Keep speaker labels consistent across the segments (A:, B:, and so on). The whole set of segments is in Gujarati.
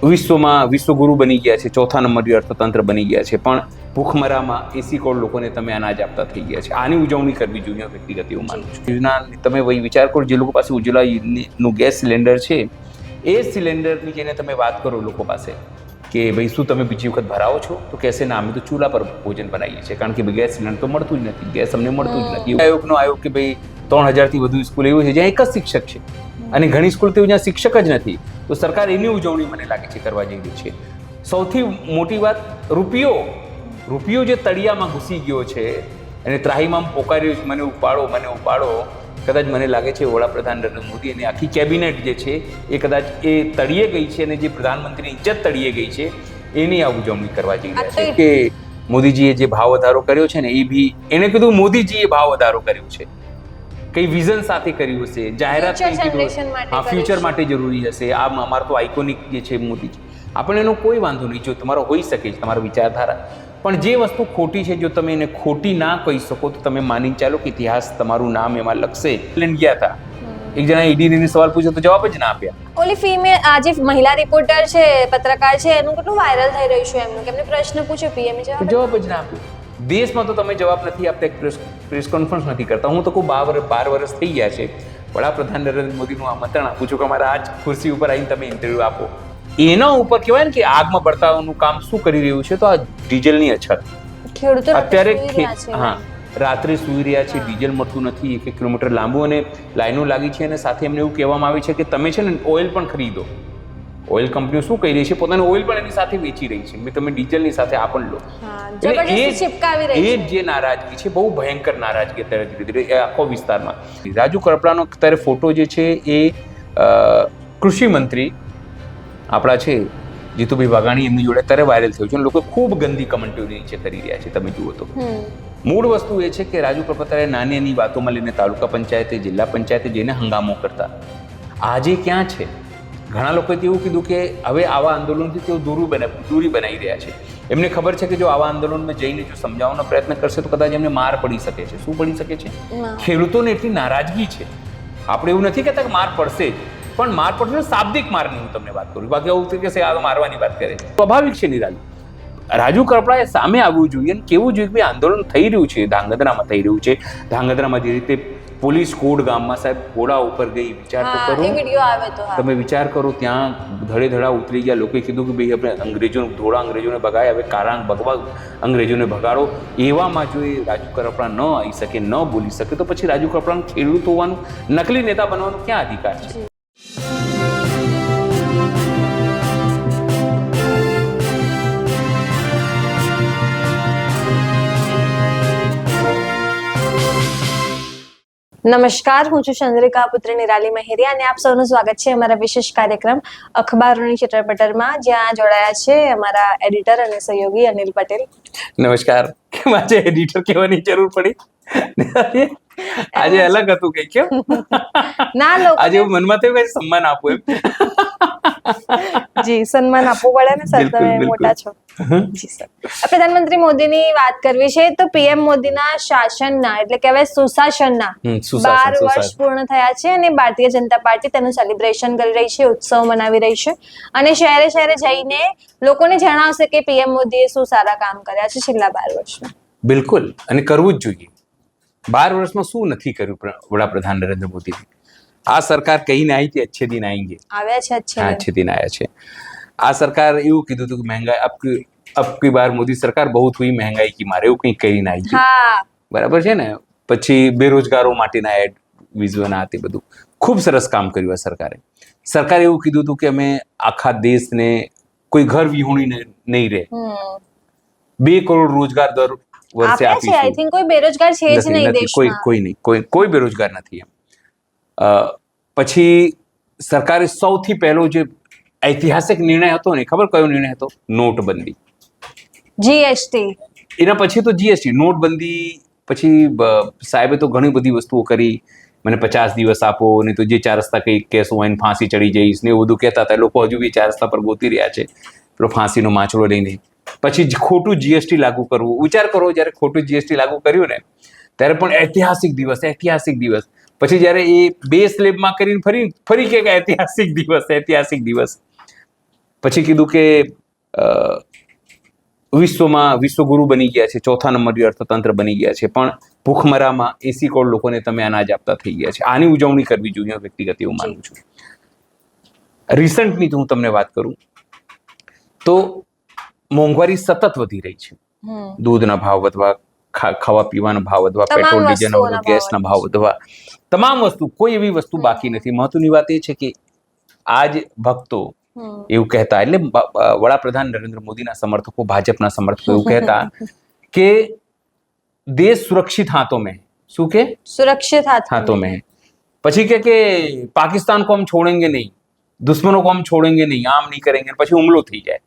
A: વિશ્વમાં વિશ્વગુરુ બની ગયા છે, ચોથા નંબરની અર્થતંત્ર બની ગયા છે, પણ ભૂખમરામાં 80 કરોડ લોકોને તમે અનાજ આપતા થઈ ગયા છે. આની ઉજવણી કરવી જોઈએ વ્યક્તિગત એવું માનું છું. યોજના તમે વહી વિચાર કરો, જે લોકો પાસે ઉજ્જવલાનું ગેસ સિલિન્ડર છે એ સિલિન્ડરની જેને તમે વાત કરો લોકો પાસે કે ભાઈ શું તમે બીજી વખત ભરાવો છો, તો કહેશે ના અમે તો ચૂલા પર ભોજન બનાવીએ છીએ, કારણ કે ગેસ સિલિન્ડર તો મળતું જ નથી, ગેસ અમને મળતું જ નથી. આયોગ કે ભાઈ 3000થી વધુ સ્કૂલ એવું છે જ્યાં એક જ શિક્ષક છે, અને ઘણી સ્કૂલ તો જ્યાં શિક્ષક જ નથી, તો સરકાર એની ઉજવણી મને લાગે છે કરવા જઈ રહી છે. સૌથી મોટી વાત રૂપિયો જે તળિયામાં ઘૂસી ગયો છે અને ત્રાહીમામ પોકાર્યો છે મને ઉપાડો, કદાચ મને લાગે છે વડાપ્રધાન નરેન્દ્ર મોદી અને આખી કેબિનેટ જે છે એ કદાચ એ તળિયે ગઈ છે, અને જે પ્રધાનમંત્રીની ઇજ્જત તળિયે ગઈ છે એની આ ઉજવણી કરવા જઈ રહ્યા છે કે મોદીજીએ જે ભાવ વધારો કર્યો છે ને એ બી એને કીધું મોદીજીએ ભાવ વધારો કર્યો છે, કઈ વિઝન સાથે કર્યું હશે, જાહેરાત ફ્યુચર માટે જરૂરી હશે. આ અમારો તો આઇકોનિક જે છે મોદીજી, આપણને એનો કોઈ વાંધો નહીં, જો તમારો હોઈ શકે છે તમારો વિચારધારા, પણ જે વસ્તુ ખોટી છે જો તમે એને ખોટી ના કહી શકો તો તમે માની ચાલો કે ઇતિહાસ તમારું નામ એમાં લખશે. ગયા હતા એક જણા ઈડીને સવાલ પૂછ્યો તો જવાબ જ ના આપ્યા.
B: ઓલી ફિમેલ આ જે મહિલા રિપોર્ટર છે, પત્રકાર છે, એનું કેટલું વાયરલ થઈ રહ્યું છે એમનું, કે એમને પ્રશ્ન પૂછ્યો પીએમ
A: જવાબ જ ના આપ્યો. દેશમાં તો તમે જવાબ નથી આપતા, એક પ્રેસ કોન્ફરન્સ નથી કરતા. હું તો કહું 12 વર્ષ થઈ ગયા છે, વડાપ્રધાન નરેન્દ્ર મોદીનું આમંત્રણ આપું છું કે અમારા આ જ ખુરશી ઉપર આવીને તમે ઇન્ટરવ્યૂ આપો. એના ઉપર કહેવાય ને કે આગમાં બળતાવાનું કામ શું કરી રહ્યું છે, તો આ ડીઝલની અછત.
B: ખેડૂતો
A: અત્યારે રાત્રે સૂઈ રહ્યા છે, ડીઝલ મળતું નથી, 1 કિલોમીટર લાંબુ, અને લાઈનો લાગી છે, અને સાથે એમને એવું કહેવામાં આવે છે કે તમે છે ને ઓઇલ પણ ખરીદો. ઓઇલ કંપનીઓ શું કહી રહી છે, પોતાનું ઓઇલ પણ એની સાથે વેચી રહી છે, તમે ડીઝલની સાથે આ પણ લો. એ જે નારાજગી છે, બહુ ભયંકર નારાજગી અત્યારે ધીરે ધીરે આખો વિસ્તારમાં. રાજુ કરપડાનો અત્યારે ફોટો જે છે એ કૃષિ મંત્રી આપણા છે જીતુભાઈ વાઘાણી એમની જોડે અત્યારે વાયરલ થયું છે, અને લોકો ખૂબ ગંદી કમેન્ટો નીચે કરી રહ્યા છે. તમે જુઓ તો મૂળ વસ્તુ એ છે કે રાજુ કરપડા નાની વાતોમાં લઈને તાલુકા પંચાયતે, જિલ્લા પંચાયતે જઈને હંગામો કરતા, આજે ક્યાં છે? ઘણા લોકોએ એવું કીધું કે હવે આવા આંદોલનથી તેઓ દૂરી બનાવી રહ્યા છે. એમને ખબર છે કે જો આવા આંદોલનમાં જઈને જો સમજાવવાનો પ્રયત્ન કરશે તો કદાચ એમને માર પડી શકે છે. શું પડી શકે છે? ખેડૂતોને એટલી નારાજગી છે. આપણે એવું નથી કહેતા કે માર પડશે, પણ માર પડશે શાબ્દિક મારની હું તમને વાત કરું, બાકી એવું કે આ મારવાની વાત કરે, સ્વાભાવિક છે નિરાલી. રાજુ કરપડાએ સામે આવવું જોઈએ અને કેવું જોઈએ કે આંદોલન થઈ રહ્યું છે, ધાંગધ્રામાં થઈ રહ્યું છે. ધાંગધ્રામાં જે રીતે પોલીસ કોડ ગામમાં સાહેબ ઘોડા ઉપર ગઈ, વિચાર તો કરો, તમે વિચાર કરો, ત્યાં ધડે ધડા ઉતરી ગયા. લોકોએ કીધું કે ભાઈ આપણે થોડા અંગ્રેજોને ભગાય, હવે કારાંગ ભગવા અંગ્રેજોને ભગાડો. એવામાં જો એ રાજુ કરપડા ન આવી શકે, ન બોલી શકે, તો પછી રાજુ કરપડાનું ખેડૂત હોવાનું, નકલી નેતા બનવાનો ક્યાં અધિકાર છે?
B: નમસ્કાર, હું છું ચંદ્રિકા પુત્ર નિરાલી મહેરિયા, અને આપ સૌનું સ્વાગત છે અમારા વિશેષ કાર્યક્રમ અખબારોની ચટરપટરમાં, જ્યાં જોડાયા છે અમારા એડિટર અને સહયોગી અનિલ પટેલ.
A: નમસ્કાર. કેમ આજે એડિટર કહેવાની જરૂર પડી? આજે અલગ હતું કઈ કેમ?
B: ના લોકો
A: આજે મનમાં થયું કે સન્માન આપો એમ.
B: જી, સન્માન આપવું પડે ને સર, તમે મોટા છો. જી સર, પ્રધાનમંત્રી મોદીની વાત કરવી છે તો પીએમ મોદીના શાસનના એટલે કહેવાય સુશાસનના 12 વર્ષ પૂર્ણ થયા છે, અને ભારતીય જનતા પાર્ટી તેનું સેલિબ્રેશન કરી રહી છે, ઉત્સવ મનાવી રહી છે, અને શહેરે શહેરે જઈને લોકોને જણાવશે કે પીએમ મોદીએ શું સારા કામ કર્યા છે છેલ્લા 12 વર્ષમાં.
A: બિલકુલ, અને કરવું જ જોઈએ. 12 વર્ષમાં શું નથી કર્યું વડાપ્રધાન નરેન્દ્ર મોદી? આ સરકાર કહીને આવી હતી अच्छे दिन आएंगे,
B: આવ્યા છે
A: अच्छे दिन आया છે. આ સરકાર એવું કીધું હતું કે મહેંગાઈ અબ કી બાર મોદી સરકાર બહુ હુઈ મહેંગાઈ કી મારે, એવું કંઈ કહીને આવી હતી, બરાબર છે ને? પછી બેરોજગારો માટેના એડ વિઝવાના હતી, બધું ખૂબ સરસ કામ કર્યું આ સરકારે. સરકારે એવું કીધું હતું કે અમે આખા દેશને કોઈ ઘર વિહોણી નહીં રહે, 2 કરોડ રોજગાર દર વર્ષે આપીશું.
B: આઈ થિંક કોઈ બેરોજગાર છે જ નહીં દેશમાં,
A: કોઈ નહીં, કોઈ બેરોજગાર નથી એમ. પછી સરકારે સૌથી પહેલો જે ઐતિહાસિક નિર્ણય હતો ને, ખબર કયો નિર્ણય હતો? નોટબંધી, જીએસટી. એના પછી તો જીએસટી, નોટબંધી પછી સાહેબે તો ઘણી બધી વસ્તુઓ કરી. મને 50 દિવસ આપો, નહીં તો જે 4 રસ્તા કંઈ કહેશો હોય ફાંસી ચડી જઈશ ને એવું બધું કહેતા હતા. લોકો હજુ બી 4 રસ્તા પર ગોતી રહ્યા છે પેલો ફાંસીનો માછડો લઈને. પછી ખોટું જીએસટી લાગુ કરવું. વિચાર કરો, જ્યારે ખોટું જીએસટી લાગુ કર્યું ને ત્યારે પણ ઐતિહાસિક દિવસ. પછી જ્યારે એ 2 સ્લેબમાં કરીને ફરી કે ઐતિહાસિક દિવસ. પછી કીધું કે વિશ્વમાં વિશ્વગુરુ બની ગયા છે, 4થા નંબરની અર્થતંત્ર બની ગયા છે, પણ ભૂખમરામાં 80 કરોડ લોકોને તમે અનાજ આપતા થઈ ગયા છે. આની ઉજવણી કરવી જોઈએ વ્યક્તિગત એવું માનું છું. રિસન્ટની હું તમને વાત કરું તો મોંઘવારી સતત વધી રહી છે. દૂધના ભાવ વધવા, ખાવા પીવાના ભાવ વધવા, પેટ્રોલ ડીઝલના, ગેસના ભાવ વધવા, તમામ વસ્તુ, કોઈ એવી વસ્તુ બાકી નથી. મહત્વની વાત એ છે કે આજ ભક્તો એવું કહેતા, એટલે વડાપ્રધાન નરેન્દ્ર મોદીના સમર્થકો, ભાજપના સમર્થકો એવું કહેતા કે દેશ સુરક્ષિત હાથોं में, શું કે
B: સુરક્ષિત હાથોं
A: में. પછી કે પાકિસ્તાન को हम छोड़ेंगे नहीं, दुश्मनों को हम छोड़ेंगे नहीं, આમ નહીં કરેંગે, પછી હુમલો થઈ જાય.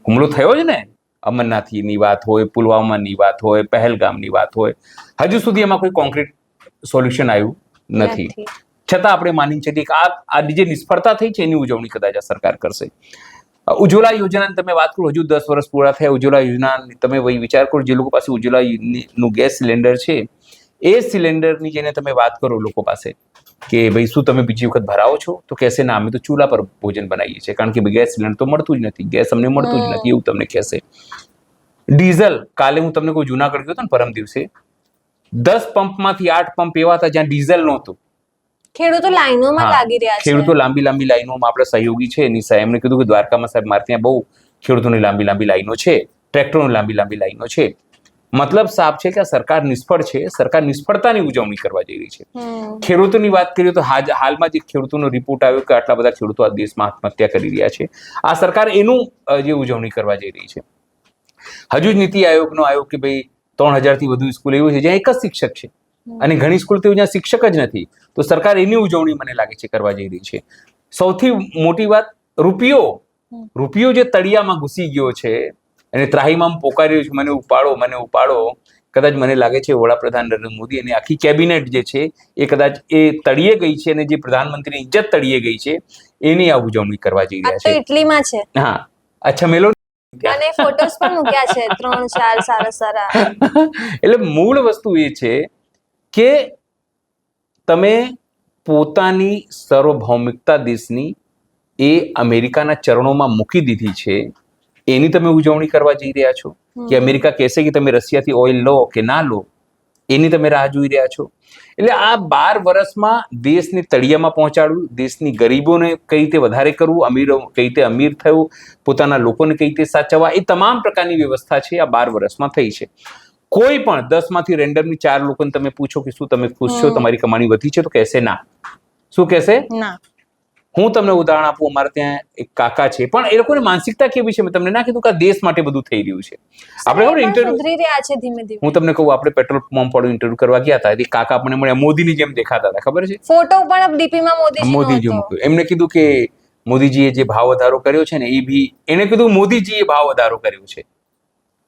A: હુમલો થયો જ ને, અમરનાથની વાત હોય, પુલવામાની વાત હોય, પહેલગામની વાત હોય, હજુ સુધી એમાં કોઈ કોન્ક્રીટ સોલ્યુશન આવ્યું નથી. છતાં આપણે માની છીએ કે આ જે નિષ્ફળતા થઈ છે એની ઉજવણી કદાચ આ સરકાર કરશે. ઉજ્જવલા યોજનાની તમે વાત કરો, હજુ 10 વર્ષ પૂરા થયા. ઉજ્જવલા યોજના તમે વહી વિચાર કરો, જે લોકો પાસે ઉજ્જવલાનું ગેસ સિલિન્ડર છે, એ સિલિન્ડરની જેને તમે વાત કરો લોકો પાસે કે ભાઈ શું તમે બીજી વખત ભરાવો છો, તો કહેશે ના, અમે તો ચૂલા પર ભોજન બનાવીએ છીએ, કારણ કે ગેસ સિલિન્ડર તો મળતું જ નથી, ગેસ અમને મળતું જ નથી, એવું તમને કહેશે. ડીઝલ, કાલે હું તમને કોઈ જુનાગઢ ગયો હતો ને પરમ દિવસે, 10 પંપમાંથી 8 પંપ એવા હતા જ્યાં ડીઝલ નહોતું.
B: ખેડૂતો લાઈનોમાં લાગી રહ્યા છે.
A: ખેડૂતો લાંબી લાઈનોમાં, આપણા સહયોગી છે એની સાહેબ એમને કીધું કે દ્વારકામાં સાહેબ મારે ત્યાં બહુ ખેડૂતોની લાંબી લાઈનો છે, ટ્રેક્ટરોની લાંબી લાઈનો છે. મતલબ સાફ છે કે આ સરકાર નિષ્ફળ છે. સરકાર નિષ્ફળતાની ઉજવણી કરવા જઈ રહી છે. ખેડૂતોની વાત કરીએ તો હાલમાં જે ખેડૂતોનો રિપોર્ટ આવ્યો કે આટલા બધા ખેડૂતો આ દેશમાં આત્મહત્યા કરી રહ્યા છે, આ સરકાર એનું જે ઉજવણી કરવા જઈ રહી છે. હજુ જ નીતિ આયોગનો આવ્યો કે ભાઈ 3000થી વધુ સ્કૂલ એવું છે જ્યાં એક જ શિક્ષક છે, અને ઘણી સ્કૂલ તો જ્યાં શિક્ષક જ નથી, તો સરકાર એની ઉજવણી મને લાગે છે કરવા જઈ રહી છે. સૌથી મોટી વાત, રૂપિયો જે તળિયામાં ઘૂસી ગયો છે અને ત્રાહીમામ પોકાર્યો છે, મને ઉપાડો, મને ઉપાડો. કદાચ મને લાગે છે વડાપ્રધાન નરેન્દ્ર મોદી અને આખી કેબિનેટ જે છે એ કદાચ એ તળિયે ગઈ છે, અને જે પ્રધાનમંત્રીની ઇજ્જત તળિયે ગઈ છે એની આ ઉજવણી કરવા જઈ રહ્યા છે.
B: ઇટલીમાં છે.
A: હા, અચ્છા, મેલો
B: અને ફોટોસ પણ મૂક્યા છે 3-4 સારા.
A: એટલે મૂળ વસ્તુ એ છે કે તમે પોતાની સાર્વભૌમિકતા દેશની એ અમેરિકાના ચરણોમાં મૂકી દીધી છે, એની તમે ઉજવણી કરવા જઈ રહ્યા છો કે અમેરિકા કહેશે કે તમે રશિયાથી ઓઇલ લો કે ના લો, એની તમે રાહ જોઈ રહ્યા છો. એટલે આ 12 વર્ષમાં દેશને તળિયામાં પહોંચાડવું, દેશની ગરીબોને કઈ રીતે વધારે કરવું, અમીરો કઈ રીતે અમીર થયું, પોતાના લોકોને કઈ રીતે સાચવવા, એ તમામ પ્રકારની વ્યવસ્થા છે આ 12 વર્ષમાં થઈ છે. કોઈ પણ 10માંથી રેન્ડમલી 4 લોકોને તમે પૂછો કે શું તમે ખુશ છો, તમારી કમાણી વધી છે, તો કહેશે ના. શું કહેશે? ના. હું તમને ઉદાહરણ આપું, અમારે ત્યાં એક કાકા છે, પણ એ લોકોની માનસિકતા કેવી છે મેં તમને ના કીધું કે આ દેશ માટે બધું થઈ રહ્યું છે. આપણે ખબર ઇન્ટરવ્યુ, હું તમને કહું, આપણે પેટ્રોલ પંપ પર ઇન્ટરવ્યુ કરવા ગયા હતા, એ કાકા આપણને મળ્યા, મોદીની જેમ દેખાતા હતા, ખબર છે?
B: ફોટો પણ ડીપીમાં મોદીજી
A: મૂક્યો. એમને કીધું કે મોદીજીએ જે ભાવ વધારો કર્યો છે ને, એ બી એને કીધું મોદીજીએ ભાવ વધારો કર્યો છે,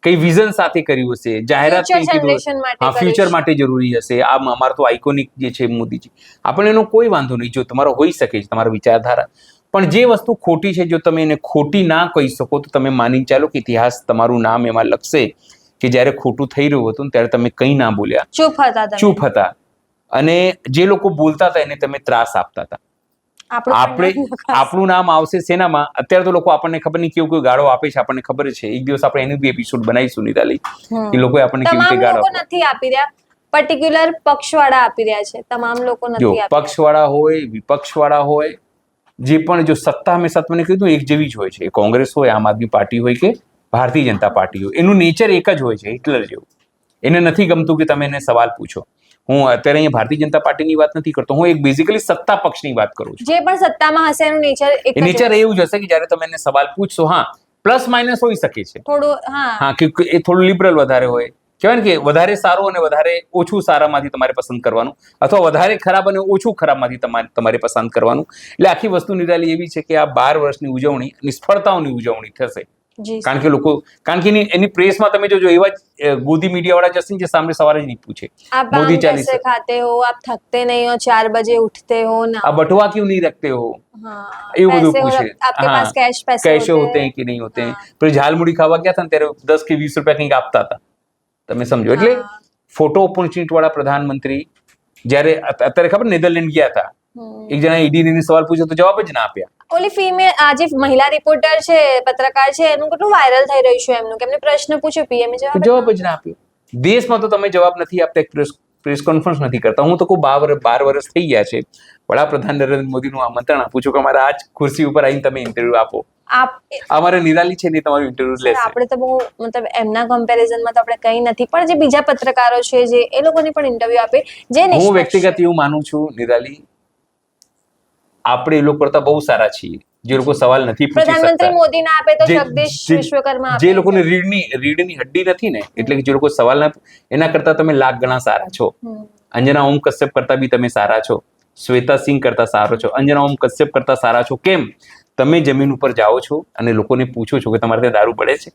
A: કઈ વિઝન સાથે કર્યું હશે, જાહેરાત કઈ કીધું, હા, ફ્યુચર માટે જરૂરી હશે. આ અમારો તો આઇકોનિક જે છે મોદીજી, આપણને એનો કોઈ વાંધો નહીં, જો તમારો હોઈ શકે છે તમારો વિચારધારા, પણ જે વસ્તુ ખોટી છે જો તમે એને ખોટી ના કહી શકો તો તમે માની ચાલો કે ઇતિહાસ તમારું નામ એમાં લખશે કે જ્યારે ખોટું થઈ રહ્યું હતું ત્યારે તમે કંઈ ના બોલ્યા, ચૂપ હતા, અને જે લોકો બોલતા હતા એને તમે ત્રાસ આપતા હતા. આપણું નામ આવશે શેનામાં? અત્યારે તો લોકો આપણને ખબર નહીં કેવું ગાળો આપે છે, આપણને ખબર છે. એક દિવસ આપણે એનું બી એપિસોડ બનાવીશું નિરાલી, કે લોકો આપણને કેવી રીતે ગાળો
B: નથી આપી રહ્યા, પર્ટિક્યુલર પક્ષવાળા આપી રહ્યા છે. તમામ લોકો નથી આપી રહ્યા.
A: પક્ષવાળા હોય, વિપક્ષવાળા હોય, જે પણ, જો સત્તા હંમેશા તમને કીધું એક જેવી જ હોય છે. કોંગ્રેસ હોય, આમ આદમી પાર્ટી હોય કે ભારતીય જનતા પાર્ટી હોય, એનું નેચર એક જ હોય છે, હિટલર જેવું. એને નથી ગમતું કે તમે એને સવાલ પૂછો. હું અત્યારે અહીંયા ભારતીય જનતા પાર્ટીની વાત નથી કરતો, હું એક બેઝિકલી સત્તા પક્ષની વાત કરું છું.
B: જે પણ સત્તામાં હશે એનું
A: નેચર એવું જ હશે કે જ્યારે તમે એને સવાલ પૂછશો, હા, પ્લસ માઇનસ હોઈ શકે છે થોડું, હા, કે એ થોડું લિબરલ વધારે હોય, કહેવાય ને કે વધારે સારું અને વધારે ઓછું સારામાંથી તમારે પસંદ કરવાનું, અથવા વધારે ખરાબ અને ઓછું ખરાબમાંથી તમારે પસંદ કરવાનું. એટલે આખી વસ્તુ નિરાલી એવી છે કે આ 12 વર્ષની ઉજવણી નિષ્ફળતાઓની ઉજવણી થશે. કારણ કે એની પ્રેસમાં તમે જોજો, એવા જ ગોદી મીડિયા વાળા જશે જે સામે સવારે જ નહીં પૂછે,
B: મોદી ચાલીસ ખાતે હો, આપ થકતે નહીં હો, 4 બજે ઉઠતે હો ના,
A: આ બટવા क्यों नहीं रखते हो, એવું બધું પૂછે.
B: आपके पास
A: कैश होते हैं कि नहीं होते हैं. પછી ઝાલમુડી ખાવા ગયા હતા ને ત્યારે 10 કે 20 રૂપિયા કંઈક આપતા હતા, તમે સમજો. એટલે ફોટો ઓપોર્ચ્યુનિટી વાળા પ્રધાનમંત્રી, જ્યારે અત્યારે ખબર નેધરલેન્ડ ગયા હતા, એક જણા ઈડીની સવાલ પૂછ્યો તો જવાબ જ ના આપ્યા.
B: ઓલી ફિમેલ આ જે મહિલા રિપોર્ટર છે, પત્રકાર છે, એનું કેટલું વાયરલ થઈ રહ્યું છે એમનું, કે એમને પ્રશ્ન પૂછ્યો પીએમ
A: જવાબ જ ના આપ્યો. દેશમાં તો તમે જવાબ નથી આપતા, પ્રેસ કોન્ફરન્સ નથી કરતા. હું તો કહું 12 વર્ષ થઈ ગયા છે, વડાપ્રધાન નરેન્દ્ર મોદીનું આમંત્રણ આપું છું કે અમારા આ જ ખુરશી ઉપર આવીને તમે ઇન્ટરવ્યુ આપો. અમારે નિરાલી છે ને તમારું ઇન્ટરવ્યુ લેશે.
B: આપણે તો બહુ મતલબ એમના કમ્પેરિઝનમાં તો આપણે કંઈ નથી, પણ જે બીજા પત્રકારો છે જે એ લોકોને પણ ઇન્ટરવ્યુ આપે, જે
A: હું વ્યક્તિગત એવું માનું છું નિરાલી, આપણે એ લોકો કરતા બહુ સારા છીએ જે લોકો સવાલ નથી પૂછી શકતા.
B: પ્રધાનમંત્રી મોદી ના આપે તો જગદીશ વિશ્વકર્મા આપે.
A: જે લોકોને રીડની હડ્ડી નથી ને, એટલે કે જે લોકો સવાલ ના, એના કરતા તમે લાખ ગણા સારા છો. અંજના ઓમ કશ્યપ કરતા બી તમે સારા છો, શ્વેતા સિંહ કરતા સારો છો, અંજના ઓમ કશ્યપ કરતા સારા છો. કેમ? તમે જમીન ઉપર જાઓ છો અને લોકોને પૂછો છો કે તમારે ત્યાં દારૂ પડે છે.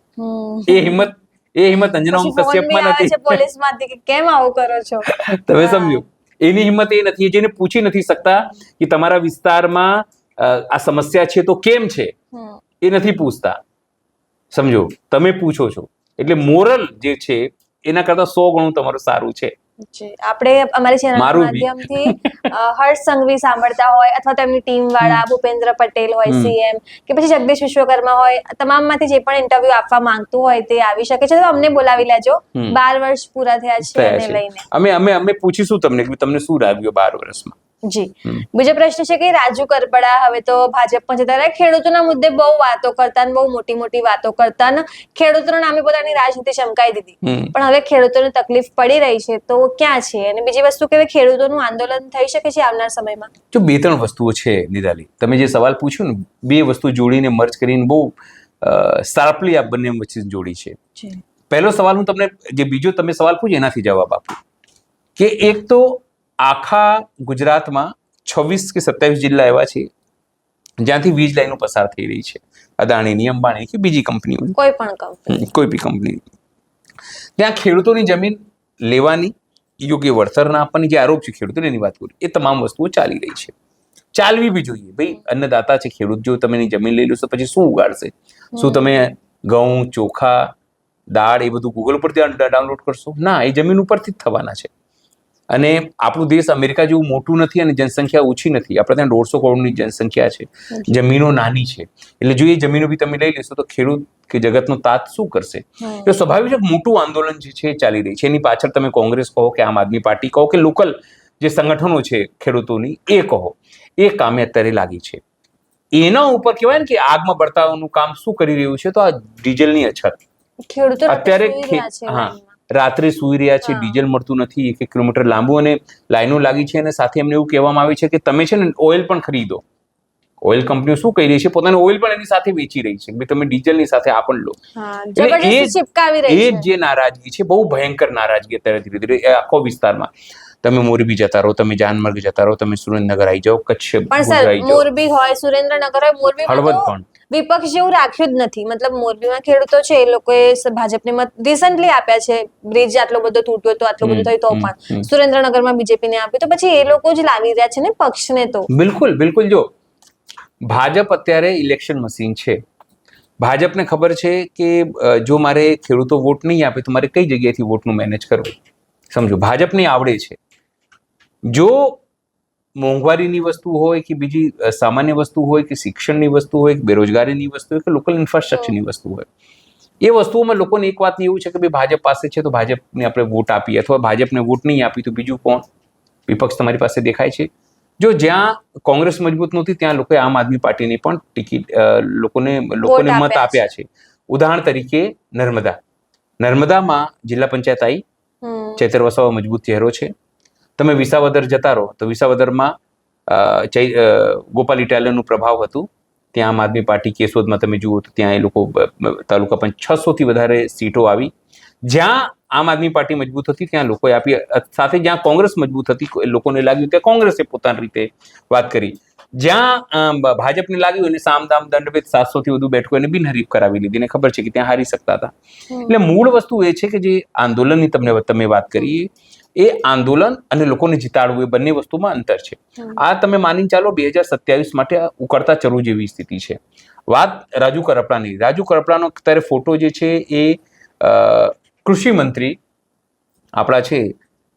A: એ હિંમત અંજના ઓમ કશ્યપમાં નથી.
B: પોલીસમાંથી કે કેમ આવું કરો છો,
A: તમે સમજો. એની હિંમત એ નથી, જેને પૂછી નથી શકતા કે તમારા વિસ્તારમાં આ સમસ્યા છે તો કેમ છે, એ નથી પૂછતા. સમજો, તમે પૂછો છો એટલે મોરલ જે છે એના કરતા 100 ગણું તમારું સારું છે.
B: આપણે અમારી ચેનલ માધ્યમથી હર્ષ સંઘવી સાંભળતા હોય અથવા તો એમની ટીમ વાળા ભૂપેન્દ્ર પટેલ હોય સીએમ, કે પછી જગદીશ વિશ્વકર્મા હોય, તમામમાંથી જે પણ ઇન્ટરવ્યુ આપવા માંગતું હોય તે આવી શકે છે. તો અમને બોલાવી લેજો. 12 વર્ષ પૂરા થયા છે એને લઈને
A: અમે પૂછીશું તમને કે તમને શું લાગ્યું 12 વર્ષમાં.
B: જી. બીજો પ્રશ્ન છે કે રાજુ કરપડા હવે તો ભાજપમાં જતા રહ્યા. ખેડૂતોના મુદ્દે બહુ વાતો કરતા ને બહુ મોટી વાતો કરતા ને ખેડૂતોના નામે પોતાની રાજનીતિ ચમકાઈ દીધી, પણ હવે ખેડૂતોને તકલીફ પડી રહી છે તો ક્યાં છે? અને બીજી વસ્તુ કે ખેડૂતોનું આંદોલન થઈ શકે છે આવનાર સમયમાં?
A: જો 2-3 વસ્તુઓ છે નિરાલી, તમે જે સવાલ પૂછ્યો ને, 2 વસ્તુ જોડીને મર્જ કરીને બહુ શાર્પલી આ બંને વચ્ચે જોડી છે. પહેલો સવાલ હું તમને, જે બીજો તમે સવાલ પૂછ્યો એનાથી જવાબ આપું કે એક તો આખા ગુજરાતમાં 26 કે 27 જિલ્લા એવા છે જ્યાંથી વીજ લાઈનો પસાર થઈ રહી છે, અદાણીની, અંબાણી કે બીજી કંપનીઓ, કોઈ બી કંપની. ત્યાં ખેડૂતોની જમીન લેવાની, યોગ્ય વળતર ના આપવાની જે આરોપ છે ખેડૂતોને, એની વાત કરું, એ તમામ વસ્તુઓ ચાલી રહી છે. ચાલવી બી જોઈએ. ભાઈ, અન્નદાતા છે ખેડૂત. જો તમે એની જમીન લઈ લો તો પછી શું ઉગાડશે? શું તમે ઘઉં, ચોખા, દાળ એ બધું ગૂગલ ઉપરથી ડાઉનલોડ કરશો? ના, એ જમીન ઉપરથી જ થવાના છે. અને આપણું દેશ અમેરિકા જેવું મોટું નથી અને જનસંખ્યા ઓછી નથી. આપણે ત્યાં 150 કરોડની જનસંખ્યા છે, જમીનો નાની છે. એટલે જો એ જમીનો બી તમે લઈ લેશો તો ખેડૂત કે જગતનો તાત શું કરશે? એ સ્વાભાવિક એક મોટું આંદોલન જે છે ચાલી રહી છે. એની પાછળ તમે કોંગ્રેસ કહો કે આમ આદમી પાર્ટી કહો કે લોકલ જે સંગઠનો છે ખેડૂતોની એ કહો, એ કામે અત્યારે લાગી છે. એના ઉપર કહેવાય ને કે આગમાં બળતાનું કામ શું કરી રહ્યું છે? તો આ ડીઝલની અછત. અત્યારે રાત્રે સુઈ રહ્યા છે, ડીઝલ મળતું નથી, 1 કિલોમીટર લાંબુ, અને લાઈનો લાગી છે. અને સાથે એમને એવું કહેવામાં આવે છે કે તમે છે ને ઓઇલ પણ ખરીદો. ઓઇલ કંપનીઓ શું કહી રહી છે? પોતાનું ઓઇલ પણ એની સાથે વેચી રહી છે કે તમે ડીઝલની સાથે આ પણ લો. એ જે નારાજગી છે, બહુ ભયંકર નારાજગી અત્યારે ધીરે ધીરે આખો વિસ્તારમાં. તમે મોરબી જતા રહો, તમે જાનમર્ગ જતા રહો, તમે સુરેન્દ્રનગર આવી જાઓ, કચ્છ
B: પણ મોરબી હોય, સુરેન્દ્રનગર હોય, મોરબી હળવદ પણ વિપક્ષ જેવું રાખ્યું જ નથી. મતલબ મોરબીમાં ખેડૂતો છે એ લોકોએ ભાજપને મત રિસન્ટલી આપ્યા છે. બ્રિજ આટલો બધો તૂટ્યો તો, આટલું બધું થયું તો પણ સુરેન્દ્રનગરમાં બીજેપીને આપ્યું, તો પછી એ લોકો જ લાવી રહ્યા છે ને પક્ષને. તો
A: બિલકુલ. જો ભાજપ અત્યારે ઇલેક્શન મશીન છે. ભાજપને ખબર છે કે જો મારે ખેડૂતો વોટ નહીં આપે તો મારે કઈ જગ્યાએથી વોટનું મેનેજ કરવું. સમજો, ભાજપને આવડે છે. જો મોંઘવારીની વસ્તુ હોય કે બીજી સામાન્ય વસ્તુ હોય કે શિક્ષણની વસ્તુ હોય કે બેરોજગારીની વસ્તુ હોય કે લોકલ ઇન્ફ્રાસ્ટ્રક્ચરની વસ્તુ હોય, એ વસ્તુઓમાં લોકોને એક વાત એવું છે કે ભાઈ ભાજપ પાસે છે તો ભાજપને આપણે વોટ આપીએ, અથવા ભાજપને વોટ નહીં આપી તો બીજું કોણ વિપક્ષ તમારી પાસે દેખાય છે. જો જ્યાં કોંગ્રેસ મજબૂત નહોતી ત્યાં લોકોએ આમ આદમી પાર્ટીની પણ ટિકિટ લોકોને મત આપ્યા છે. ઉદાહરણ તરીકે નર્મદામાં જિલ્લા પંચાયત આવી, ચૈતર વસાવા મજબૂત ચહેરો છે. તમે વિસાવદર જતા રહો તો વિસાવદરમાં ગોપાલ ઇટાલિયાનું પ્રભાવ હતું. ત્યાં આમ આદમી પાર્ટી કેશોદમાં તમે જુઓ તો ત્યાં એ લોકો તાલુકા પણ 600થી વધારે સીટો આવી. જ્યાં આમ આદમી પાર્ટી મજબૂત હતી ત્યાં લોકોએ આપી. સાથે જ્યાં કોંગ્રેસ મજબૂત હતી લોકોને લાગ્યું ત્યાં કોંગ્રેસે પોતાની રીતે વાત કરી. જ્યાં ભાજપને લાગ્યું એને સામદામ દંડભેદ 700થી વધુ બેઠકો એને બિનહરીફ કરાવી લીધી. એને ખબર છે કે ત્યાં હારી શકતા હતા. એટલે મૂળ વસ્તુ એ છે કે જે આંદોલનની તમે વાત કરી, એ આંદોલન અને લોકોને જીતાડવું, એ બંને વસ્તુમાં અંતર છે. આ તમે માની ચાલો 2027 માટે ઉકળતા ચરુ જેવી સ્થિતિ છે. વાત રાજુ કરપડાની. રાજુ કરપડાનો અત્યારે ફોટો જે છે એ કૃષિ મંત્રી આપણા છે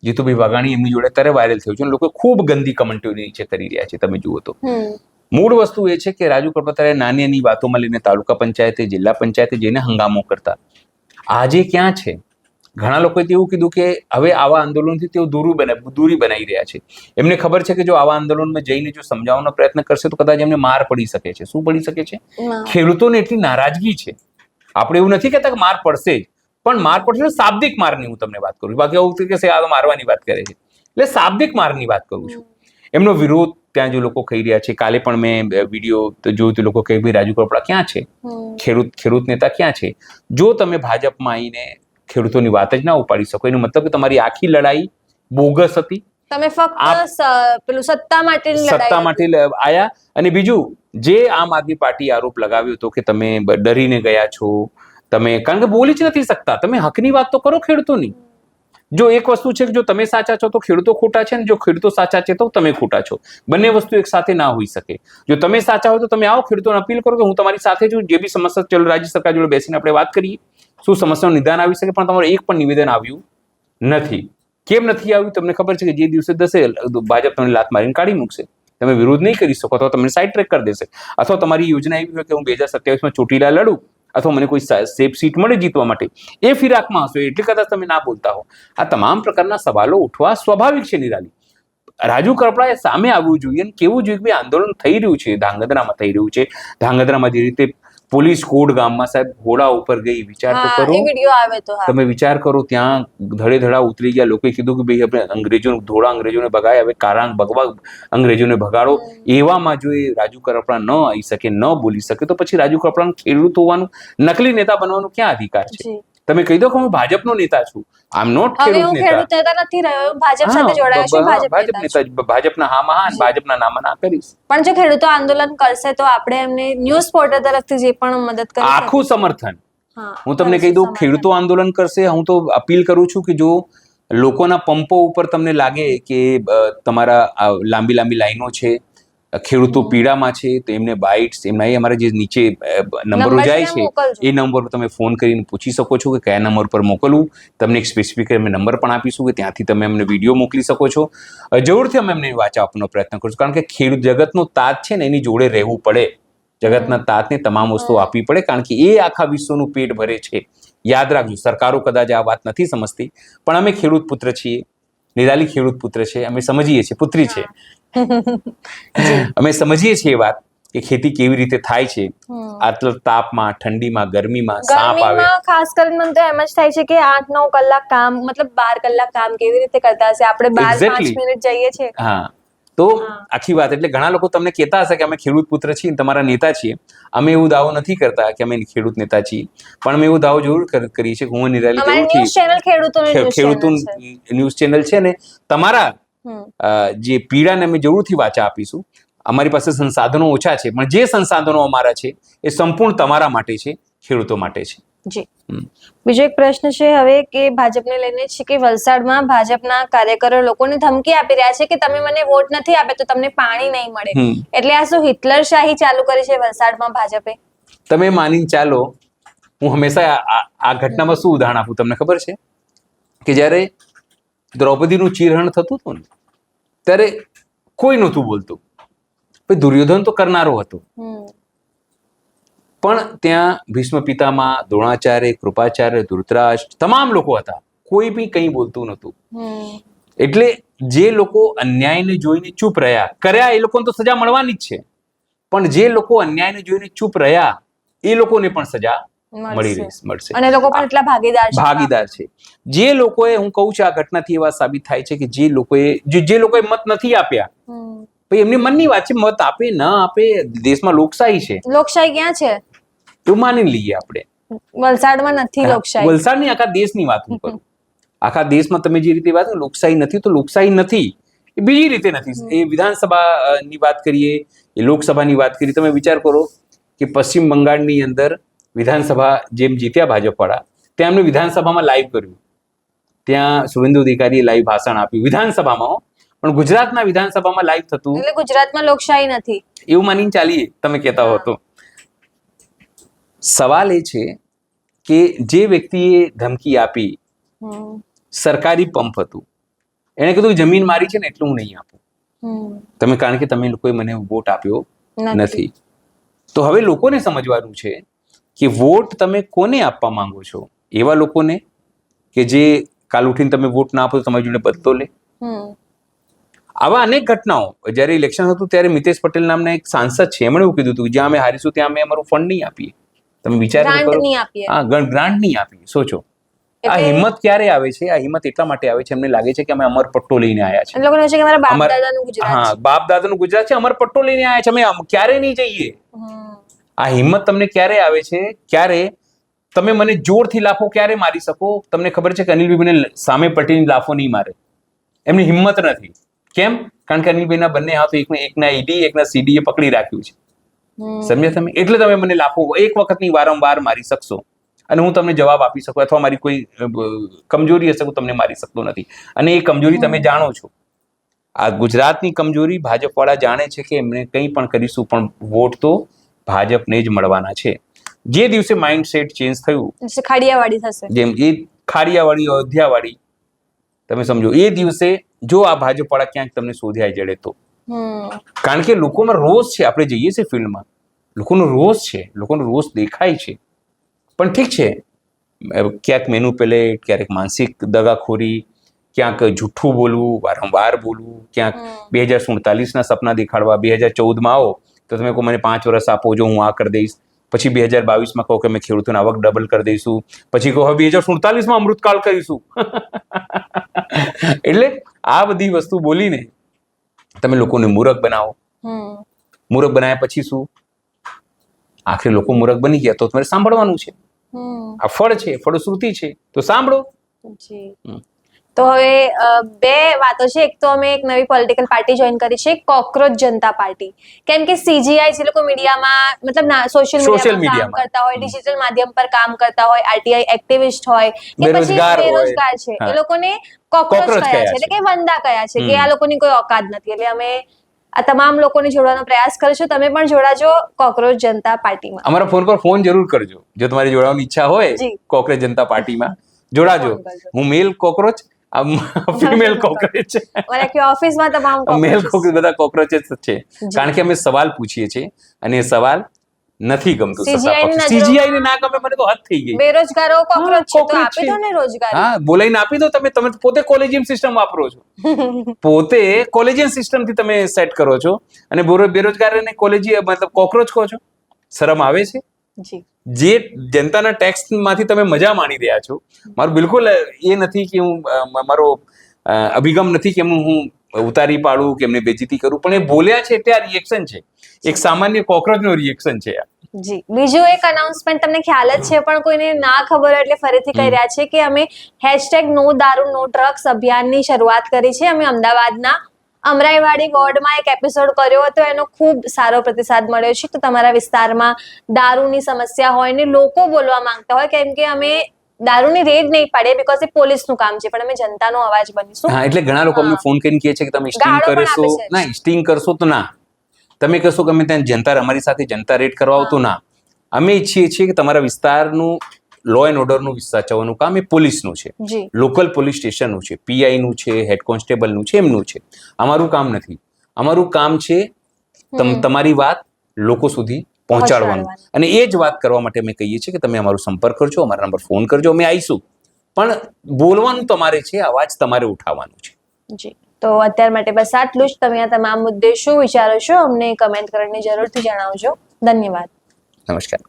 A: જીતુભાઈ વાઘાણી એમની જોડે અત્યારે વાયરલ થયું છે અને લોકો ખૂબ ગંદી કમેન્ટો નીચે કરી રહ્યા છે. તમે જુઓ તો મૂળ વસ્તુ એ છે કે રાજુ કરપતારે નાની નાની વાતોમાં લઈને તાલુકા પંચાયતે, જિલ્લા પંચાયતે જઈને હંગામો કરતા. આજે ક્યાં છે? ઘણા લોકોએ એવું કીધું કે હવે આવા આંદોલનથી તેઓ દૂરી બનાવી રહ્યા છે. એમને ખબર છે કે જો આવા આંદોલનમાં જઈને જો સમજાવવાનો પ્રયત્ન કરશે તો કદાચ એમને માર પડી શકે છે. શું પડી શકે છે? ખેડૂતોને એટલી નારાજગી છે. આપણે એવું નથી કહેતા કે માર પડશે જ, પણ માર પડશે શાબ્દિક મારની હું તમને વાત કરું છું. બાકી એવું કે આ તો મારવાની વાત કરે છે, એટલે શાબ્દિક મારની વાત કરું છું. એમનો વિરોધ ત્યાં જો લોકો કહી રહ્યા છે. કાલે પણ મેં વિડીયો જોયું તો લોકો કહે ભાઈ રાજુ કરપડા ક્યાં છે? ખેડૂત નેતા ક્યાં છે? જો તમે ભાજપમાં આવીને ખેડૂતોની વાત જ ના ઉપાડી શકો એનો મતલબ કે તમારી આખી લડાઈ બોગસ હતી. તમે
B: ફક્ત પેલું સત્તા માટે
A: આયા. અને બીજું જે આમ આદમી પાર્ટી આરોપ લગાવ્યો હતો કે તમે ડરીને ગયા છો, તમે કારણ કે બોલી જ નથી શકતા. તમે હકની વાત તો કરો ખેડૂતોની. જો એક વસ્તુ છે કે જો તમે સાચા છો તો ખેડૂતો ખોટા છે, ને જો ખેડૂતો સાચા છે તો તમે ખોટા છો. બંને વસ્તુ એક સાથે ના હોઈ શકે. જો તમે સાચા હોય તો તમે આવો ખેડૂતોને અપીલ કરો કે હું તમારી સાથે છું, જે બી સમસ્યા ચલો રાજ્ય સરકાર જોડે બેસીને આપણે વાત કરીએ શું સમસ્યાનું નિદાન આવી શકે. પણ તમારું એક પણ નિવેદન આવ્યું નથી. કેમ નથી આવ્યું? તમને ખબર છે કે જે દિવસે દસે ભાજપ તમને લાત મારીને કાઢી મૂકશે. તમે વિરોધ નહીં કરી શકો અથવા તમને સાઈડ ટ્રેક કરી દેશે. અથવા તમારી યોજના એવી હોય કે હું 2027માં ચોટીલા લડું અથવા મને કોઈ સેફ સીટ મળે જીતવા માટે, એ ફિરાકમાં હશો એટલે કદાચ તમે ના બોલતા હો. આ તમામ પ્રકારના સવાલો ઉઠવા સ્વાભાવિક છે. નિરાલી, રાજુ કરપડાએ સામે આવવું જોઈએ અને કેવું જોઈએ કે આંદોલન થઈ રહ્યું છે, ધાંગધ્રામાં થઈ રહ્યું છે. ધાંગધ્રામાં જે રીતે પોલીસ કોડ ગામમાં સાહેબ ઘોડા ઉપર ગઈ, વિચાર તો કરો. તમે વિચાર કરો, ત્યાં ધડે ધડા ઉતરી ગયા. લોકોએ કીધું કે ભાઈ આપણે ધોળા અંગ્રેજોને ભગાય, હવે કારાંગ ભગવા અંગ્રેજોને ભગાડો. એવામાં જો એ રાજુ કરપડા ન આવી શકે, ન બોલી શકે, તો પછી રાજુ કરપડાનું ખેડૂત હોવાનું, નકલી નેતા બનવાનું ક્યાં અધિકાર છે? તમે કહી દો કે હું ભાજપનો નેતા છું. આઈ એમ નોટ ખેડૂત નેતા નથી રહ્યો, ભાજપ સાથે જોડાયો છું, ભાજપ નેતા, ભાજપના હામાં હા, ભાજપના નામાં ના કરીશ.
B: પણ જો ખેડૂતો આંદોલન કરશે તો આપણે એમને ન્યૂઝ પોર્ટલ તરફથી જે પણ મદદ કરી
A: આખું સમર્થન. હું તમને કહી દઉં, ખેડૂતો આંદોલન કરશે. હું તો અપીલ કરું છું કે જો લોકોના પંપો ઉપર તમને લાગે કે તમારા લાંબી લાંબી લાઈનો છે, ખેડૂતો પીડામાં છે, તો એમને બાઇટ્સ, એમના અમારા જે નીચે નંબરો જાય છે એ નંબર પર તમે ફોન કરીને પૂછી શકો છો કે કયા નંબર પર મોકલવું. તમને એક સ્પેસિફિક અમે નંબર પણ આપીશું કે ત્યાંથી તમે અમને વિડીયો મોકલી શકો છો. જરૂરથી અમે એમને વાચા આપવાનો પ્રયત્ન કરીશું. કારણ કે ખેડૂત જગતનો તાત છે ને, એની જોડે રહેવું પડે. જગતના તાતને તમામ વસ્તુઓ આપવી પડે, કારણ કે એ આખા વિશ્વનું પેટ ભરે છે. યાદ રાખજો, સરકારો કદાચ આ વાત નથી સમજતી, પણ અમે ખેડૂત પુત્ર છીએ. નિરાલી ખેડૂત પુત્ર છે, અમે સમજીએ છીએ, પુત્રી છે. અમે સમજીએ છીએ વાત કે ખેતી કેવી રીતે થાય છે. આટલા તાપમાં, ઠંડીમાં, ગરમીમાં, સાપ આવે.
B: ખાસ કરીને તો એમ જ થાય છે કે 8-9 કલાક કામ, મતલબ 12 કલાક કામ કેવી રીતે કરતા હશે? આપણે 12-5 મિનિટ જઈએ છીએ.
A: હા, તો આખી વાત. એટલે ઘણા લોકો તમને કહેતા હશે કે અમે ખેડૂત પુત્ર છીએ, તમારા નેતા છીએ. અમે એવું દાવો નથી કરતા કે અમે ખેડૂત નેતા છીએ, પણ અમે એવું દાવો જરૂર કરીએ છીએ કે હું નિરાલી ખેડૂતોનું ન્યૂઝ ચેનલ છે ને, તમારા જે પીડાને અમે જરૂરથી વાચા આપીશું. અમારી પાસે સંસાધનો ઓછા છે, પણ જે સંસાધનો અમારા છે એ સંપૂર્ણ તમારા માટે છે, ખેડૂતો માટે છે.
B: જી. બીજો એક પ્રશ્ન છે હવે કે ભાજપને લઈને છે કે વલસાડમાં ભાજપના કાર્યકરો લોકોને ધમકી આપી રહ્યા છે કે તમે મને વોટ નથી આપે તો તમને પાણી નહીં મળે. એટલે આ શું હિટલરશાહી ચાલુ કરી છે વલસાડમાં ભાજપે?
A: તમે માની ચાલો, હું હંમેશા આ ઘટનામાં શું ઉદાહરણ આપું તમને ખબર છે કે જ્યારે દ્રૌપદીનું ચીરહરણ થતું હતું ને, ત્યારે કોઈ નહોતું બોલતું. દુર્યોધન તો કરનારો હતો, પણ ત્યાં ભીષ્મ પિતામહ, દ્રોણાચાર્ય, કૃપાચાર્ય, ધૃતરાષ્ટ્ર, તમામ લોકો હતા. કોઈ બી કંઈ બોલતું નહોતું. એટલે જે લોકો અન્યાયને જોઈને ચૂપ રહ્યા, કર્યા એ લોકોને તો સજા મળવાની જ છે, પણ જે લોકો અન્યાયને જોઈને ચૂપ રહ્યા એ લોકોને પણ સજા મળશે.
B: અને લોકો પણ એટલા
A: ભાગીદાર છે. જે લોકોએ, હું કહું છું, આ ઘટનાથી એ વાત સાબિત થાય છે કે જે લોકોએ મત નથી આપ્યા, એમની મનની વાત છે, મત આપે ન આપે, દેશમાં લોકશાહી છે.
B: લોકશાહી ક્યાં છે
A: એવું માની લઈએ આપણે.
B: વલસાડમાં નથી લોકશાહી.
A: વલસાડની આખા દેશની વાત હું કરું. આખા દેશમાં તમે જે રીતે વાત, લોકશાહી નથી તો લોકશાહી નથી, એ બીજી રીતે નથી. એ વિધાનસભાની વાત કરીએ, એ લોકસભાની વાત કરીએ. તમે વિચાર કરો કે પશ્ચિમ બંગાળની અંદર વિધાનસભા જેમ જીત્યા ભાજપવાળા, ત્યાં એમને વિધાનસભામાં લાઈવ કર્યું. ત્યાં શુભેન્દુ અધિકારીએ લાઈવ ભાષણ આપ્યું વિધાનસભામાં. પણ ગુજરાતના વિધાનસભામાં લાઈવ થતું,
B: એટલે ગુજરાતમાં લોકશાહી નથી
A: એવું માનીને ચાલીએ તમે કહેતા હો તો. સવાલ એ છે કે જે વ્યક્તિએ ધમકી આપી, સરકારી પંપ હતું, એણે કીધું જમીન મારી છે ને એટલું હું નહીં આપું,
B: હમ
A: કારણ કે તમે લોકોએ મને વોટ આપ્યો
B: નથી.
A: નથી. તો હવે લોકોને સમજવાનું છે કે વોટ તમે કોને આપવા માંગો છો? એવા લોકોને કે જે કાલ ઉઠીને તમે વોટ ના આપો તો તમારી જોડે બદલો લે?
B: હમ
A: આવા અનેક ઘટનાઓ, જ્યારે ઇલેક્શન હતું ત્યારે મિતેશ પટેલ નામના એક સાંસદ છે, એમણે એવું કીધું હતું કે જ્યાં અમે હારીશું ત્યાં અમે અમારું ફંડ નહીં આપીએ. તમે વિચાર
B: ગ્રાન્ટ
A: કરો.
B: નહીં આપીએ.
A: હા, ગ્રાન્ટ નહીં આપીએ. સોચો આ હિંમત ક્યારે આવે છે? આ હિંમત એટલા માટે આવે છે, એમને લાગે છે કે અમે અમરપટ્ટો લઈને આવ્યા છે.
B: એ લોકોને છે કે મારા બાપ દાદાનું ગુજરાત
A: હા, બાપ દાદાનું ગુજરાત છે, અમરપટ્ટો લઈને આવ્યા છે, અમે ક્યારે નહીં જઈએ. આ હિંમત તમને ક્યારે આવે છે? ક્યારે તમે મને જોરથી લાફો ક્યારે મારી શકો? તમને ખબર છે કે અનિલભાઈ મને સામે પટીને લાફો નહીં મારે, એમની હિંમત નથી. કેમ? કારણ કે અનિલભાઈના બંને હાથ એકના ઈડી એકના સીડી એ પકડી રાખ્યું છે. સમજ્યા તમે? એટલે તમે મને લાફો એક વખતની વારંવાર મારી શકશો અને હું તમને જવાબ આપી શકું, અથવા મારી કોઈ કમજોરી હશે હું તમને મારી શકતો નથી, અને એ કમજોરી તમે જાણો છો. આ ગુજરાતની કમજોરી ભાજપવાળા જાણે છે કે એમને કંઈ પણ કરીશું પણ વોટ તો ભાજપને જ મળવાના છે. જે દિવસે માઇન્ડસેટ ચેન્જ થયું,
B: ખાડિયાવાડી થશે,
A: જેમ એ ખાડિયાવાડી અયોધ્યાવાડી, તમે સમજો એ દિવસે જો આ ભાજપવાળા ક્યાંક તમને શોધ્યા જડે તો, કારણ કે લોકોમાં રોષ છે. આપણે જઈએ છીએ ફિલ્ડમાં, લોકોનો રોષ છે, લોકોનો રોષ દેખાય છે. પણ ઠીક છે, ક્યાંક મેન્યુપ્યુલેટ, ક્યારેક માનસિક દગાખોરી, ક્યાંક જૂઠું બોલવું, વારંવાર બોલવું, ક્યાંક 2047ના સપના દેખાડવા. 2014માં આવો તો તમે કહો મને 5 વર્ષ આપો, જો હું આ કરી દઈશ. પછી 2022માં કહો કે અમે ખેડૂતોને આવક ડબલ કરી દઈશું. પછી કહો હવે 2047માં અમૃતકાળ કરીશું. એટલે આ બધી વસ્તુ બોલીને તમે લોકોને મૂરખ બનાવો. મૂરખ બનાવ્યા પછી શું? આખરે લોકો મૂરખ બની ગયા તો તમારે સાંભળવાનું છે. આ ફળ છે, ફળશ્રુતિ છે, તો સાંભળો.
B: તો હવે બે વાતો છે. એક તો અમે એક નવી પોલિટિકલ પાર્ટી જોઈન કરી છે, કોકરોચ જનતા પાર્ટી. કેમ કે સીજીઆઈ જે લોકો મીડિયામાં મતલબ સોશિયલ મીડિયામાં કામ કરતા હોય, ડિજિટલ માધ્યમ પર કામ કરતા હોય, આરટીઆઈ એક્ટિવિસ્ટ હોય કે પછી બેરોજગાર છે, એ લોકોને કોકરોચ કયા છે, એટલે કે વંદા કયા છે કે આ લોકોની કોઈ ઓકાત નથી. એટલે અમે આ તમામ લોકોને જોડવાનો પ્રયાસ કરીશું. તમે પણ જોડાજો કોકરોચ જનતા પાર્ટીમાં. અમારા
A: ફોન પર ફોન જરૂર કરજો જો તમારી જોડાવાની ઈચ્છા હોય કોકરોચ જનતા પાર્ટીમાં. જોડાજો. હું મેલ કોકરોચ, ફિમેલ કોકરોચ,
B: મને કે ઓફિસમાં તમામ
A: મેલ કોકરોચ, બધા કોકરોચ જ છે. કારણ કે અમે સવાલ પૂછીએ છીએ અને એ સવાલ નથી ગમતું. સીજીઆઈ ને ના ગમે મને તો હદ થઈ ગઈ.
B: બેરોજગારો કોકરોચ છે તો આપી દો ને રોજગારી.
A: હા, બોલાઈને આપી દો. તમે પોતે કોલેજિયમ સિસ્ટમ વાપરો છો, પોતે કોલેજિયમ સિસ્ટમ થી તમે સેટ કરો છો અને બેરોજગારને કોલેજી મતલબ કોકરોચ કહો છો. શરમ આવે છે? જે જનતાના ટેક્સ માંથી તમે મજા માણી રહ્યા છો. મારું બિલકુલ એ નથી કે હું મારો અભિગમ નથી કે હું ઉતારી પાડું કે એમને બેજતી કરું, પણ એ બોલ્યા છે એટલે આ રિએક્શન છે. એક સામાન્ય કોકરોચનો રિએક્શન છે.
B: જી, બીજું એક અનાઉન્સમેન્ટ તમને ખ્યાલ જ છે પણ કોઈને ના ખબર હોય એટલે ફરીથી કહી રહ્યા છે કે અમે #નો દારૂ નો ડ્રગ્સ અભિયાનની શરૂઆત કરી છે. અમે અમદાવાદના અમરાઈવાડી વોર્ડમાં એક એપિસોડ કર્યો હતો, એનો ખૂબ સારો પ્રતિસાદ મળ્યો છે. તો તમારા વિસ્તારમાં દારૂની સમસ્યા હોય ને લોકો બોલવા માંગતા હોય, કેમ કે અમે દારૂની રેડ નહીં પાડીએ બીકોઝ એ પોલીસનું કામ છે, પણ અમે જનતાનો અવાજ બનીશું.
A: હા, એટલે ઘણા લોકો અમને ફોન કરીને કહે છે કે તમે સ્ટિંગ કરશો. ના, સ્ટિંગ કરશો તો ના, તમે કહેશો કે અમે ત્યાં જનતા અમારી સાથે જનતા રેડ કરવા આવતો ના. અમે ઈચ્છીએ છીએ કે તમારા વિસ્તારનું લો એન્ડ ઓર્ડરનું સાચવવાનું કામ એ પોલીસનું છે, લોકલ પોલીસ સ્ટેશનનું છે, પીઆઈનું છે, હેડ કોન્સ્ટેબલનું છે, એમનું છે. અમારું કામ નથી. અમારું કામ છે તમારી વાત લોકો સુધી પહોંચાડવાનું, અને એ જ વાત કરવા માટે અમે કહીએ છીએ કે તમે અમારો સંપર્ક કરજો, અમારા નંબર ફોન કરજો, અમે આવીશું. પણ બોલવાનું તમારે છે, અવાજ તમારે ઉઠાવવાનું છે.
B: જી, તો અત્યાર માટે બસ આટલું જ. તમે આ તમામ મુદ્દે શું વિચારો છો અમને કમેન્ટ કરીને જરૂરથી જણાવજો. ધન્યવાદ.
A: નમસ્કાર.